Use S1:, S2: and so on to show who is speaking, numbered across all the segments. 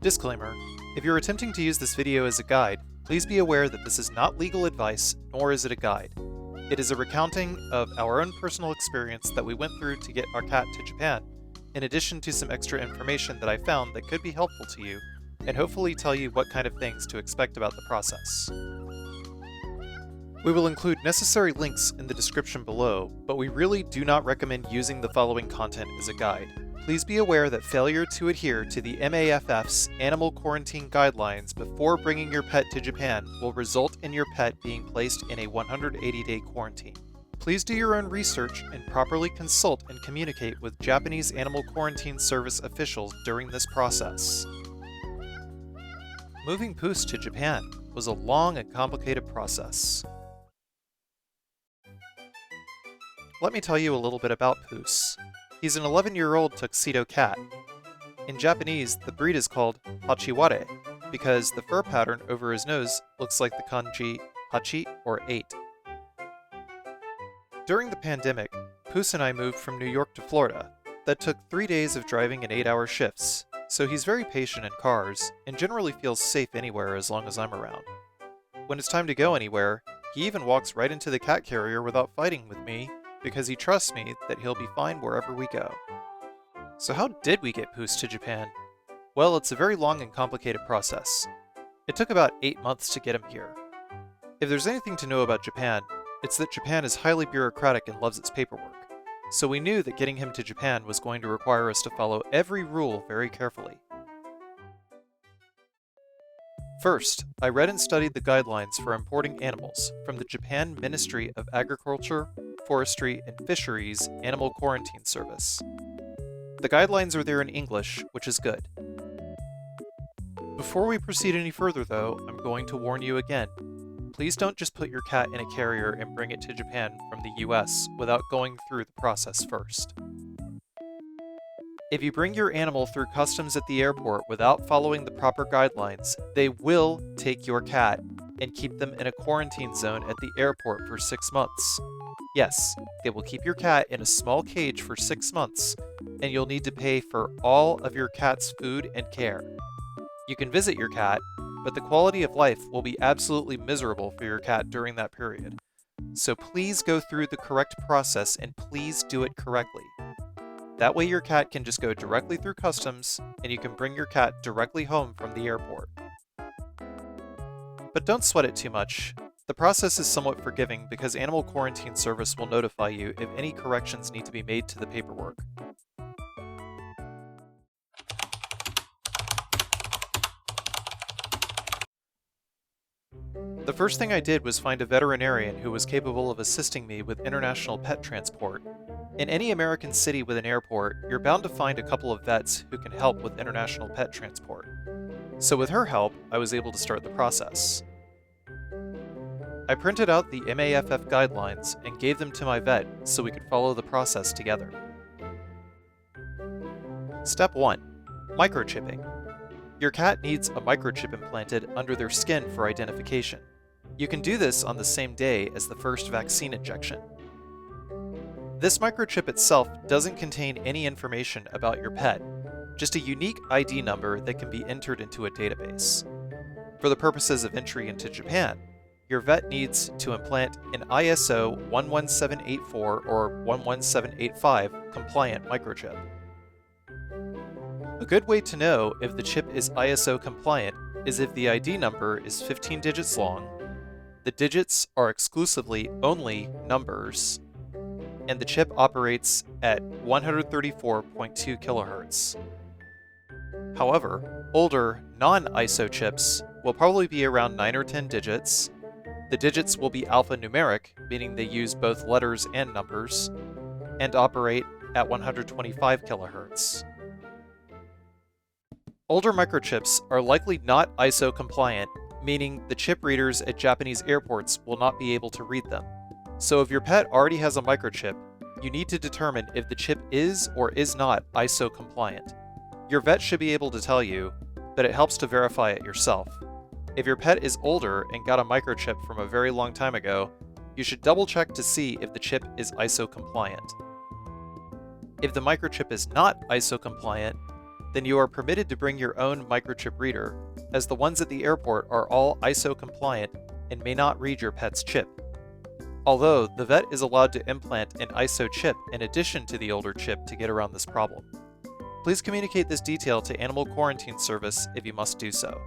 S1: Disclaimer: if you're attempting to use this video as a guide, please be aware that this is not legal advice, nor is it a guide. It is a recounting of our own personal experience that we went through to get our cat to Japan, in addition to some extra information that I found that could be helpful to you, and hopefully tell you what kind of things to expect about the process. We will include necessary links in the description below, but we really do not recommend using the following content as a guide. Please be aware that failure to adhere to the MAFF's animal quarantine guidelines before bringing your pet to Japan will result in your pet being placed in a 180-day quarantine. Please do your own research and properly consult and communicate with Japanese Animal Quarantine Service officials during this process. Moving Puss to Japan was a long and complicated process. Let me tell you a little bit about Puss. He's an 11-year-old tuxedo cat. In Japanese, the breed is called Hachiware because the fur pattern over his nose looks like the kanji hachi, or 8. During the pandemic, Puss and I moved from New York to Florida. That took 3 days of driving in 8-hour shifts, so he's very patient in cars and generally feels safe anywhere as long as I'm around. When it's time to go anywhere, he even walks right into the cat carrier without fighting with me, because he trusts me that he'll be fine wherever we go. So how did we get Puss to Japan? Well, it's a very long and complicated process. It took about 8 months to get him here. If there's anything to know about Japan, it's that Japan is highly bureaucratic and loves its paperwork. So we knew that getting him to Japan was going to require us to follow every rule very carefully. First, I read and studied the guidelines for importing animals from the Japan Ministry of Agriculture, Forestry, and Fisheries Animal Quarantine Service. The guidelines are there in English, which is good. Before we proceed any further though, I'm going to warn you again. Please don't just put your cat in a carrier and bring it to Japan from the US without going through the process first. If you bring your animal through customs at the airport without following the proper guidelines, they will take your cat and keep them in a quarantine zone at the airport for 6 months. Yes, they will keep your cat in a small cage for 6 months, and you'll need to pay for all of your cat's food and care. You can visit your cat, but the quality of life will be absolutely miserable for your cat during that period. So please go through the correct process and please do it correctly. That way your cat can just go directly through customs, and you can bring your cat directly home from the airport. But don't sweat it too much. The process is somewhat forgiving because Animal Quarantine Service will notify you if any corrections need to be made to the paperwork. The first thing I did was find a veterinarian who was capable of assisting me with international pet transport. In any American city with an airport, you're bound to find a couple of vets who can help with international pet transport. So with her help, I was able to start the process. I printed out the MAFF guidelines and gave them to my vet so we could follow the process together. Step 1. Microchipping. Your cat needs a microchip implanted under their skin for identification. You can do this on the same day as the first vaccine injection. This microchip itself doesn't contain any information about your pet, just a unique ID number that can be entered into a database. For the purposes of entry into Japan, your vet needs to implant an ISO 11784 or 11785 compliant microchip. A good way to know if the chip is ISO compliant is if the ID number is 15 digits long, the digits are exclusively only numbers, and the chip operates at 134.2 kHz. However, older, non-ISO chips will probably be around 9 or 10 digits. The digits will be alphanumeric, meaning they use both letters and numbers, and operate at 125 kHz. Older microchips are likely not ISO compliant, meaning the chip readers at Japanese airports will not be able to read them. So if your pet already has a microchip, you need to determine if the chip is or is not ISO compliant. Your vet should be able to tell you, but it helps to verify it yourself. If your pet is older and got a microchip from a very long time ago, you should double check to see if the chip is ISO compliant. If the microchip is not ISO compliant, then you are permitted to bring your own microchip reader, as the ones at the airport are all ISO compliant and may not read your pet's chip. Although, the vet is allowed to implant an ISO chip in addition to the older chip to get around this problem. Please communicate this detail to Animal Quarantine Service if you must do so.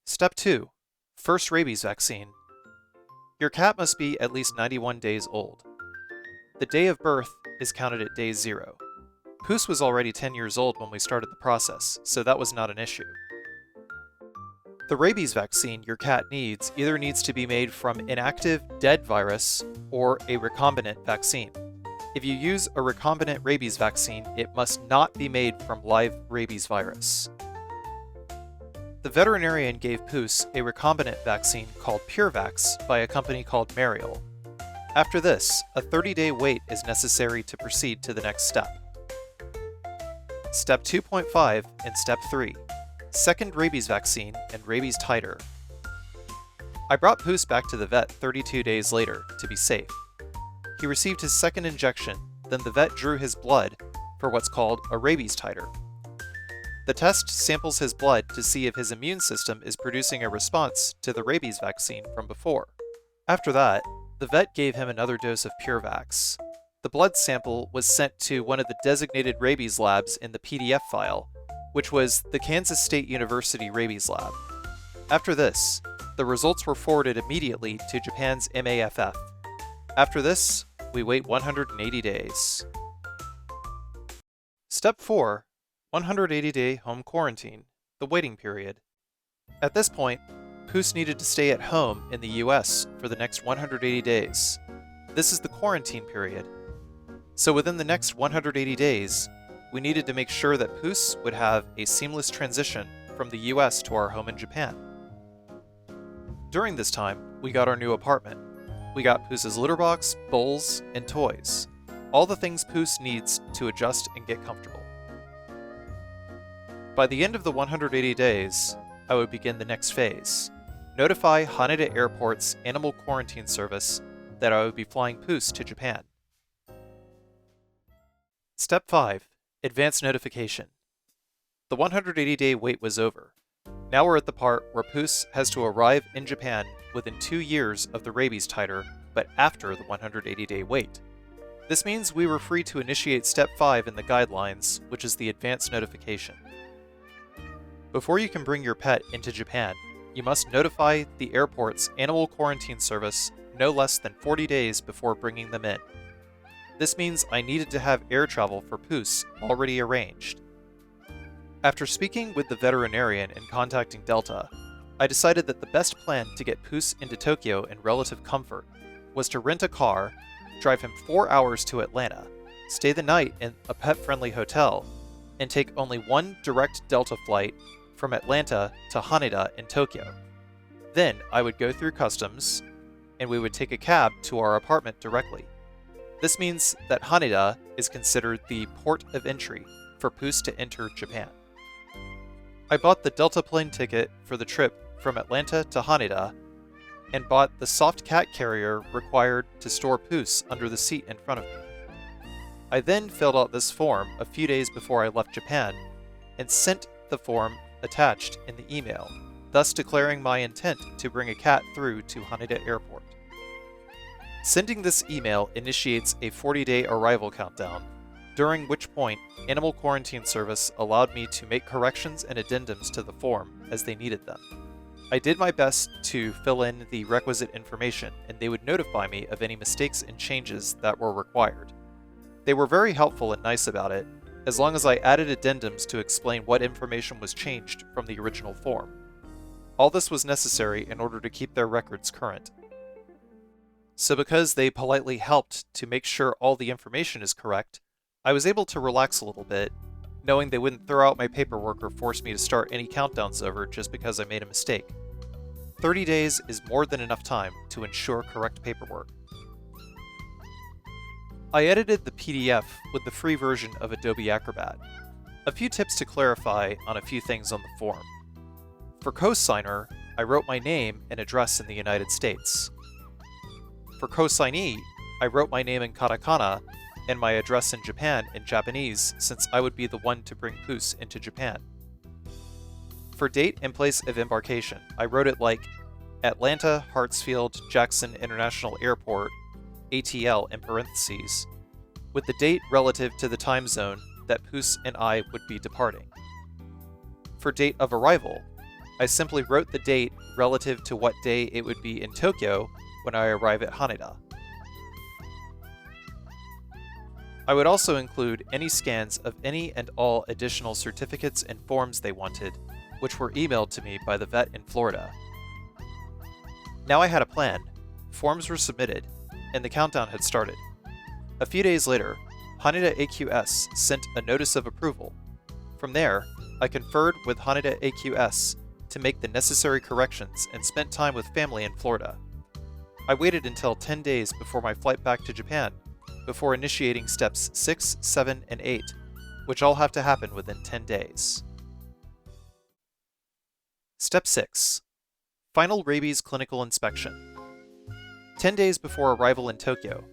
S1: Step 2. First rabies vaccine. Your cat must be at least 91 days old. The day of birth is counted at day 0. Puss was already 10 years old when we started the process, so that was not an issue. The rabies vaccine your cat needs either needs to be made from inactive, dead virus or a recombinant vaccine. If you use a recombinant rabies vaccine, it must not be made from live rabies virus. The veterinarian gave Puss a recombinant vaccine called PureVax by a company called Mariel. After this, a 30-day wait is necessary to proceed to the next step. Step 2.5 and Step 3. Second rabies vaccine and rabies titer. I brought Puss back to the vet 32 days later to be safe. He received his second injection, then the vet drew his blood for what's called a rabies titer. The test samples his blood to see if his immune system is producing a response to the rabies vaccine from before. After that, the vet gave him another dose of PureVax. The blood sample was sent to one of the designated rabies labs in the PDF file, which was the Kansas State University Rabies Lab. After this, the results were forwarded immediately to Japan's MAFF. After this, we wait 180 days. Step 4. 180-day home quarantine, the waiting period. At this point, Puss needed to stay at home in the US for the next 180 days. This is the quarantine period. So within the next 180 days, we needed to make sure that Puss would have a seamless transition from the US to our home in Japan. During this time, we got our new apartment. We got Puss's litter box, bowls, and toys. All the things Puss needs to adjust and get comfortable. By the end of the 180 days, I would begin the next phase. Notify Haneda Airport's Animal Quarantine Service that I would be flying Puss to Japan. Step 5. Advance notification. The 180-day wait was over. Now we're at the part where Puss has to arrive in Japan within 2 years of the rabies titer, but after the 180-day wait. This means we were free to initiate Step 5 in the guidelines, which is the advance notification. Before you can bring your pet into Japan, you must notify the airport's Animal Quarantine Service no less than 40 days before bringing them in. This means I needed to have air travel for Puss already arranged. After speaking with the veterinarian and contacting Delta, I decided that the best plan to get Puss into Tokyo in relative comfort was to rent a car, drive him 4 hours to Atlanta, stay the night in a pet-friendly hotel, and take only one direct Delta flight from Atlanta to Haneda in Tokyo. Then I would go through customs, and we would take a cab to our apartment directly. This means that Haneda is considered the port of entry for Puss to enter Japan. I bought the Delta plane ticket for the trip from Atlanta to Haneda, and bought the soft cat carrier required to store Puss under the seat in front of me. I then filled out this form a few days before I left Japan, and sent the form attached in the email, thus declaring my intent to bring a cat through to Haneda Airport. Sending this email initiates a 40-day arrival countdown, during which point Animal Quarantine Service allowed me to make corrections and addendums to the form as they needed them. I did my best to fill in the requisite information, and they would notify me of any mistakes and changes that were required. They were very helpful and nice about it, as long as I added addendums to explain what information was changed from the original form. All this was necessary in order to keep their records current. So because they politely helped to make sure all the information is correct, I was able to relax a little bit, knowing they wouldn't throw out my paperwork or force me to start any countdowns over just because I made a mistake. 30 days is more than enough time to ensure correct paperwork. I edited the PDF with the free version of Adobe Acrobat. A few tips to clarify on a few things on the form. For co-signer, I wrote my name and address in the United States. For co-signee, I wrote my name in katakana and my address in Japan in Japanese, since I would be the one to bring Puss into Japan. For date and place of embarkation, I wrote it like Atlanta, Hartsfield, Jackson International Airport, ATL in parentheses, with the date relative to the time zone that Puss and I would be departing. For date of arrival, I simply wrote the date relative to what day it would be in Tokyo when I arrive at Haneda. I would also include any scans of any and all additional certificates and forms they wanted, which were emailed to me by the vet in Florida. Now I had a plan, forms were submitted, and the countdown had started. A few days later, Haneda AQS sent a notice of approval. From there, I conferred with Haneda AQS to make the necessary corrections and spent time with family in Florida. I waited until 10 days before my flight back to Japan, before initiating steps 6, 7, and 8, which all have to happen within 10 days. Step 6. Final rabies clinical inspection. 10 days before arrival in Tokyo,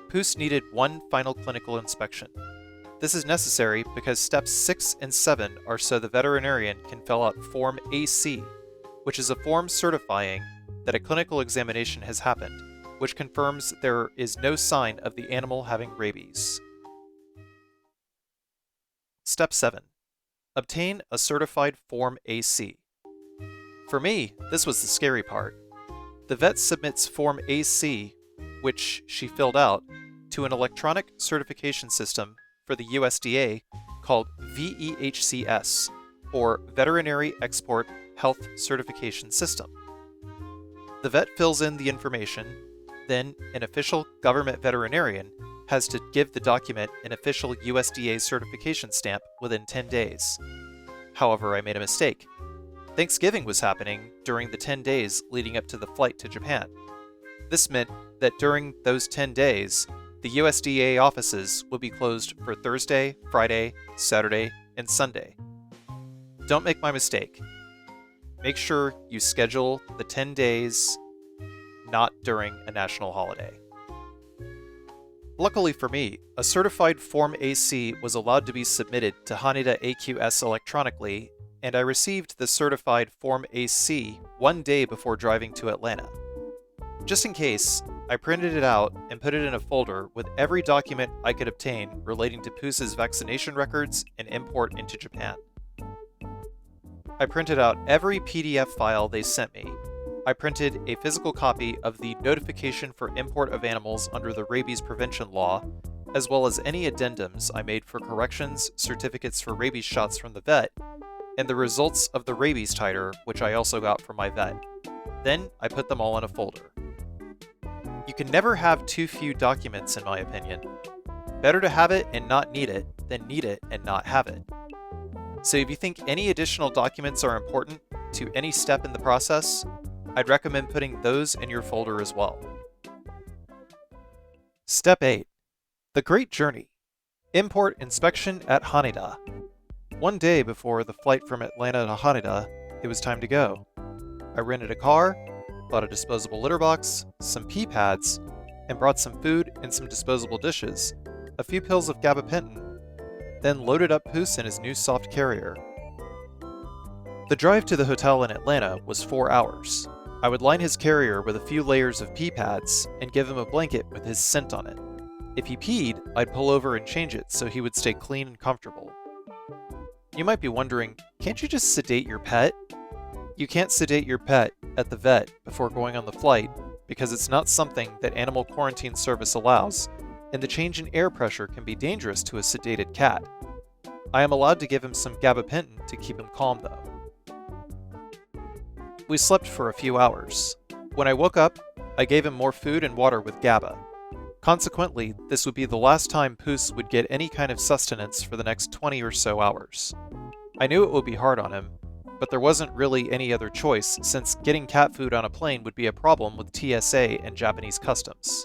S1: Puss needed one final clinical inspection. This is necessary because steps 6 and 7 are so the veterinarian can fill out Form AC, which is a form certifying that a clinical examination has happened, which confirms there is no sign of the animal having rabies. Step 7. Obtain a certified Form AC. For me, this was the scary part. The vet submits Form AC, which she filled out, to an electronic certification system for the USDA called VEHCS, or Veterinary Export Health Certification System. The vet fills in the information, then an official government veterinarian has to give the document an official USDA certification stamp within 10 days. However, I made a mistake. Thanksgiving was happening during the 10 days leading up to the flight to Japan. This meant that during those 10 days, the USDA offices would be closed for Thursday, Friday, Saturday, and Sunday. Don't make my mistake. Make sure you schedule the 10 days not during a national holiday. Luckily for me, a certified Form AC was allowed to be submitted to Haneda AQS electronically, and I received the certified Form AC one day before driving to Atlanta. Just in case, I printed it out and put it in a folder with every document I could obtain relating to Puss's vaccination records and import into Japan. I printed out every PDF file they sent me. I printed a physical copy of the Notification for Import of Animals under the Rabies Prevention Law, as well as any addendums I made for corrections, certificates for rabies shots from the vet, and the results of the rabies titer, which I also got from my vet. Then I put them all in a folder. You can never have too few documents, in my opinion. Better to have it and not need it than need it and not have it. So if you think any additional documents are important to any step in the process, I'd recommend putting those in your folder as well. Step 8. The Great Journey. Import inspection at Haneda. One day before the flight from Atlanta to Haneda, it was time to go. I rented a car, bought a disposable litter box, some pee pads, and brought some food and some disposable dishes, a few pills of gabapentin, then loaded up Puss in his new soft carrier. The drive to the hotel in Atlanta was 4 hours. I would line his carrier with a few layers of pee pads and give him a blanket with his scent on it. If he peed, I'd pull over and change it so he would stay clean and comfortable. You might be wondering, can't you just sedate your pet? You can't sedate your pet at the vet before going on the flight because it's not something that Animal Quarantine Service allows, and the change in air pressure can be dangerous to a sedated cat. I am allowed to give him some gabapentin to keep him calm though. We slept for a few hours. When I woke up, I gave him more food and water with GABA. Consequently, this would be the last time Puss would get any kind of sustenance for the next 20 or so hours. I knew it would be hard on him, but there wasn't really any other choice since getting cat food on a plane would be a problem with TSA and Japanese customs.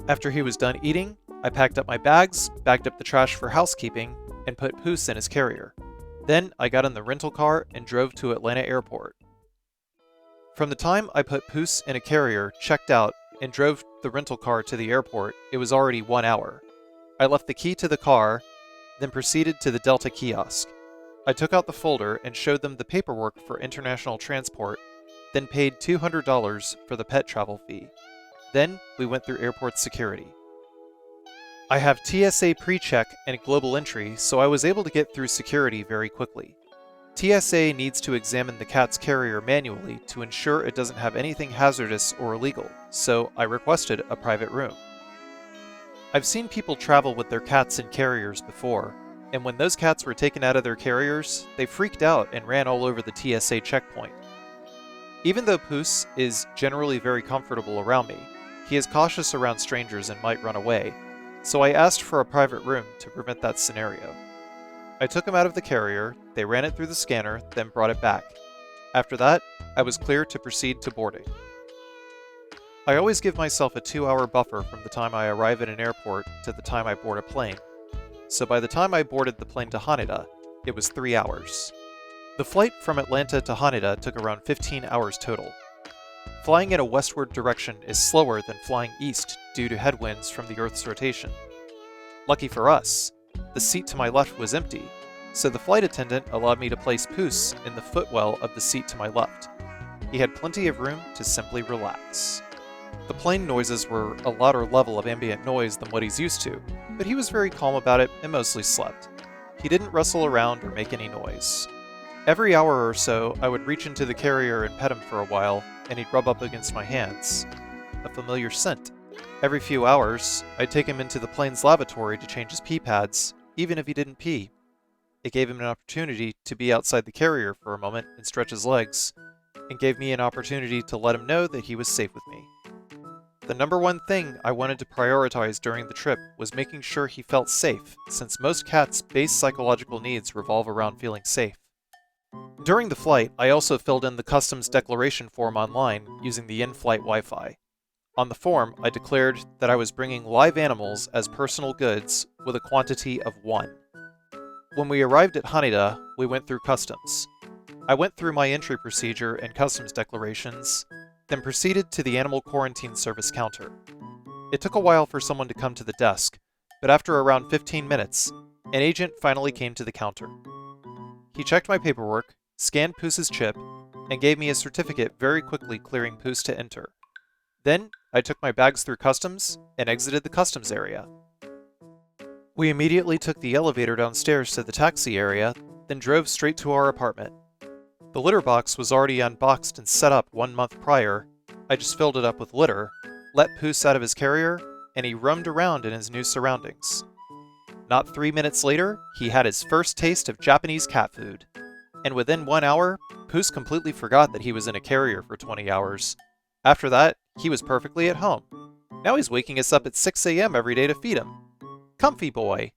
S1: After he was done eating, I packed up my bags, bagged up the trash for housekeeping, and put Puss in his carrier. Then I got in the rental car and drove to Atlanta Airport. From the time I put Puss in a carrier, checked out, and drove the rental car to the airport, it was already 1 hour. I left the key to the car, then proceeded to the Delta kiosk. I took out the folder and showed them the paperwork for international transport, then paid $200 for the pet travel fee. Then we went through airport security. I have TSA pre-check and global entry, so I was able to get through security very quickly. TSA needs to examine the cat's carrier manually to ensure it doesn't have anything hazardous or illegal, so I requested a private room. I've seen people travel with their cats in carriers before, and when those cats were taken out of their carriers, they freaked out and ran all over the TSA checkpoint. Even though Puss is generally very comfortable around me, he is cautious around strangers and might run away, so I asked for a private room to prevent that scenario. I took him out of the carrier, they ran it through the scanner, then brought it back. After that, I was clear to proceed to boarding. I always give myself a 2-hour buffer from the time I arrive at an airport to the time I board a plane, so by the time I boarded the plane to Haneda, it was 3 hours. The flight from Atlanta to Haneda took around 15 hours total. Flying in a westward direction is slower than flying east due to headwinds from the Earth's rotation. Lucky for us, the seat to my left was empty, so the flight attendant allowed me to place Puss in the footwell of the seat to my left. He had plenty of room to simply relax. The plane noises were a louder level of ambient noise than what he's used to, but he was very calm about it and mostly slept. He didn't rustle around or make any noise. Every hour or so, I would reach into the carrier and pet him for a while, and he'd rub up against my hands. A familiar scent. Every few hours, I'd take him into the plane's lavatory to change his pee pads, even if he didn't pee. It gave him an opportunity to be outside the carrier for a moment and stretch his legs, and gave me an opportunity to let him know that he was safe with me. The number one thing I wanted to prioritize during the trip was making sure he felt safe, since most cats' base psychological needs revolve around feeling safe. During the flight, I also filled in the customs declaration form online using the in-flight Wi-Fi. On the form, I declared that I was bringing live animals as personal goods with a quantity of 1. When we arrived at Haneda, we went through customs. I went through my entry procedure and customs declarations, then proceeded to the Animal Quarantine Service counter. It took a while for someone to come to the desk, but after around 15 minutes, an agent finally came to the counter. He checked my paperwork, scanned Puss's chip, and gave me a certificate very quickly clearing Puss to enter. Then, I took my bags through customs and exited the customs area. We immediately took the elevator downstairs to the taxi area, then drove straight to our apartment. The litter box was already unboxed and set up 1 month prior. I just filled it up with litter, let Puss out of his carrier, and he roamed around in his new surroundings. Not 3 minutes later, he had his first taste of Japanese cat food. And within 1 hour, Puss completely forgot that he was in a carrier for 20 hours. After that, he was perfectly at home. Now he's waking us up at 6 a.m. every day to feed him. Comfy boy!